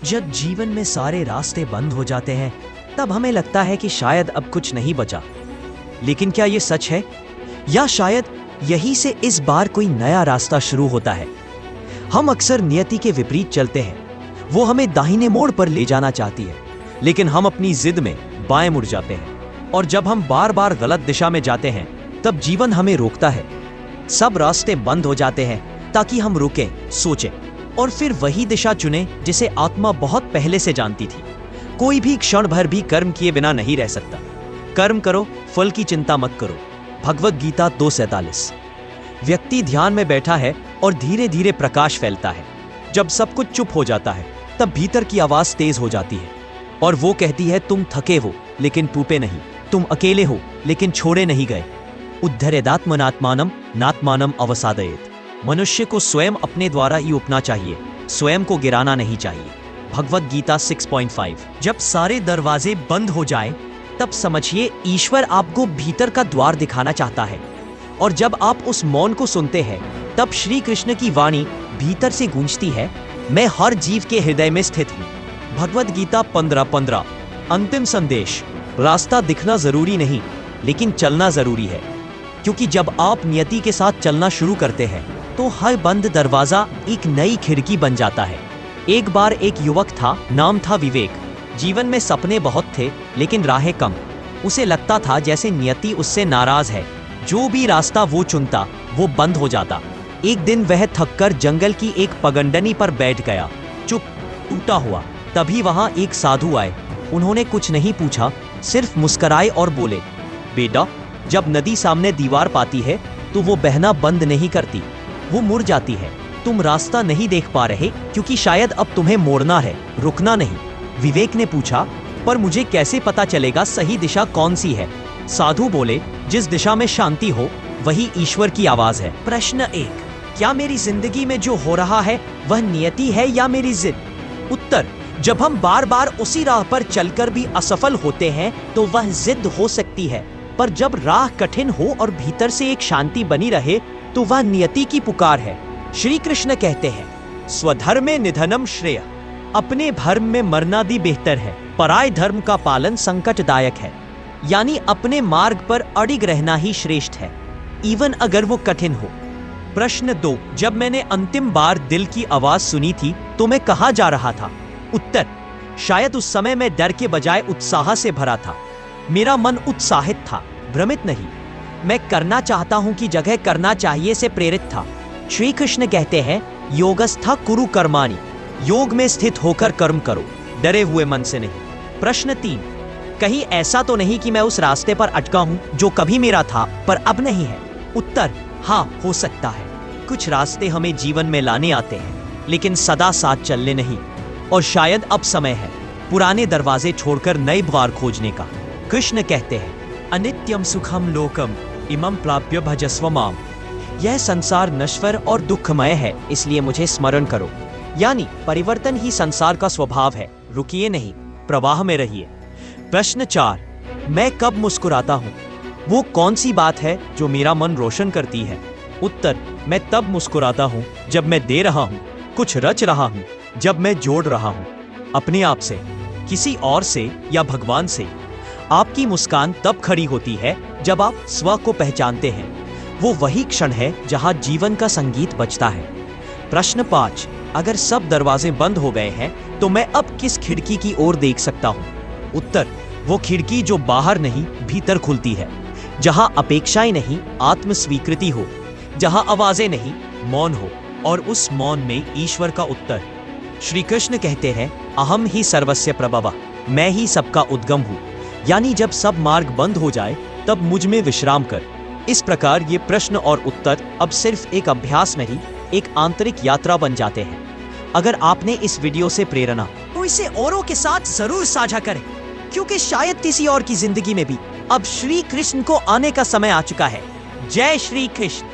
जब जीवन में सारे रास्ते बंद हो जाते हैं तब हमें लगता है कि शायद अब कुछ नहीं बचा। लेकिन क्या ये सच है, या शायद यहीं से इस बार कोई नया रास्ता शुरू होता है। हम अक्सर नियति के विपरीत चलते हैं। वो हमें दाहिने मोड़ पर ले जाना चाहती है, लेकिन हम अपनी जिद में बाएं मुड़ जाते हैं। और जब हम बार बार गलत दिशा में जाते हैं तब जीवन हमें रोकता है। सब रास्ते बंद हो जाते हैं ताकि हम रुकें, सोचें और फिर वही दिशा चुनें जिसे आत्मा बहुत पहले से जानती थी। कोई भी क्षण भर भी कर्म किए बिना नहीं रह सकता। कर्म करो, फल की चिंता मत करो। भगवद गीता 2:47। व्यक्ति ध्यान में बैठा है और धीरे धीरे प्रकाश फैलता है। जब सब कुछ चुप हो जाता है तब भीतर की आवाज तेज हो जाती है और वो कहती है, तुम थके हो लेकिन टूटे नहीं, तुम अकेले हो लेकिन छोड़े नहीं गए। उद्धरेदात्मनात्मानम नात्मानम अवसादयेत। मनुष्य को स्वयं अपने द्वारा ही उपना चाहिए, स्वयं को गिराना नहीं चाहिए। भगवद गीता 6.5। जब सारे दरवाजे बंद हो जाएं, तब समझिए ईश्वर आपको भीतर का द्वार दिखाना चाहता है। और जब आप उस मौन को सुनते हैं तब श्री कृष्ण की वाणी भीतर से गूंजती है, मैं हर जीव के हृदय में स्थित हूँ। भगवद गीता 15:15। अंतिम संदेश, रास्ता दिखना जरूरी नहीं लेकिन चलना जरूरी है। क्योंकि जब आप नियति के साथ चलना शुरू करते हैं तो हर बंद दरवाजा एक नई खिड़की बन जाता है। एक बार एक युवक था, नाम था विवेक। जीवन में सपने बहुत थे लेकिन राहें कम। उसे लगता था जैसे नियति उससे नाराज है। जो भी रास्ता वो चुनता वो बंद हो जाता। एक दिन वह थककर जंगल की एक पगडंडी पर बैठ गया, चुप, टूटा हुआ। तभी वहां एक साधु आए। उन्होंने कुछ नहीं पूछा, सिर्फ मुस्कुराए और बोले, बेटा, जब नदी सामने दीवार पाती है तो वो बहना बंद नहीं करती, वो मुड़ जाती है। तुम रास्ता नहीं देख पा रहे क्योंकि शायद अब तुम्हें मोड़ना है, रुकना नहीं। विवेक ने पूछा, पर मुझे कैसे पता चलेगा सही दिशा कौन सी है? साधु बोले, जिस दिशा में शांति हो वही ईश्वर की आवाज है। प्रश्न 1, क्या मेरी जिंदगी में जो हो रहा है वह नियति है या मेरी जिद? उत्तर, जब हम बार बार उसी राह पर चलकर भी असफल होते हैं तो वह जिद हो सकती है। पर जब राह कठिन हो और भीतर से एक शांति बनी रहे तो वह नियति की पुकार है। श्री कृष्ण कहते हैं, स्वधर्मे निधनम श्रेय। अपने धर्म में मरना भी बेहतर है, पराय धर्म का पालन संकटदायक है। यानी अपने मार्ग पर अडिग रहना ही श्रेष्ठ है, इवन अगर वो कठिन हो। प्रश्न 2, जब मैंने अंतिम बार दिल की आवाज सुनी थी तो मैं कहाँ जा रहा था? उत्तर, शायद उस समय मैं डर के बजाय उत्साह से भरा था। मेरा मन उत्साहित था, भ्रमित नहीं। मैं करना चाहता हूं की जगह करना चाहिए से प्रेरित था। श्री कृष्ण कहते हैं, योगस्था कुरु कर्माणि। योग में स्थित होकर कर्म करो, डरे हुए मन से नहीं। प्रश्न 3, कहीं ऐसा तो नहीं कि मैं उस रास्ते पर अटका हूं जो कभी मेरा था पर अब नहीं है? उत्तर, हाँ, हो सकता है। कुछ रास्ते हमें जीवन में लाने आते हैं लेकिन सदा साथ चलने नहीं। और शायद अब समय है पुराने दरवाजे छोड़कर नए द्वार खोजने का। कृष्ण कहते हैं, अनित्यम सुखम लोकम इमं प्राप्य भजस्व माम। यह संसार नश्वर और दुखमय है, इसलिए मुझे स्मरण करो। यानी परिवर्तन ही संसार का स्वभाव है, रुकिए नहीं, प्रवाह में रहिए। प्रश्न 4, मैं कब मुस्कुराता हूँ? वो कौन सी बात है जो मेरा मन रोशन करती है? उत्तर, मैं तब मुस्कुराता हूँ जब मैं दे रहा हूँ, कुछ रच रहा हूँ, जब मैं जोड़ रहा हूँ अपने आप से, किसी और से या भगवान से। आपकी मुस्कान तब खड़ी होती है जब आप स्व को पहचानते हैं। वो वही क्षण है जहां जीवन का संगीत बजता है। प्रश्न 5, अगर सब दरवाजे बंद हो गए हैं तो मैं अब किस खिड़की की ओर देख सकता हूं? उत्तर, वो खिड़की जो बाहर नहीं भीतर खुलती है, जहां अपेक्षाएं नहीं आत्म स्वीकृति हो, जहां आवाजें नहीं मौन हो, और उस मौन में ईश्वर का उत्तर। श्री कृष्ण कहते हैं, अहम ही सर्वस्य प्रभवः, मैं ही सबका उद्गम हूँ। यानी जब सब मार्ग बंद हो जाए तब मुझ में विश्राम कर। इस प्रकार ये प्रश्न और उत्तर अब सिर्फ एक अभ्यास नहीं, एक आंतरिक यात्रा बन जाते हैं। अगर आपने इस वीडियो से प्रेरणा तो इसे औरों के साथ जरूर साझा करें, क्योंकि शायद किसी और की जिंदगी में भी अब श्री कृष्ण को आने का समय आ चुका है। जय श्री कृष्ण।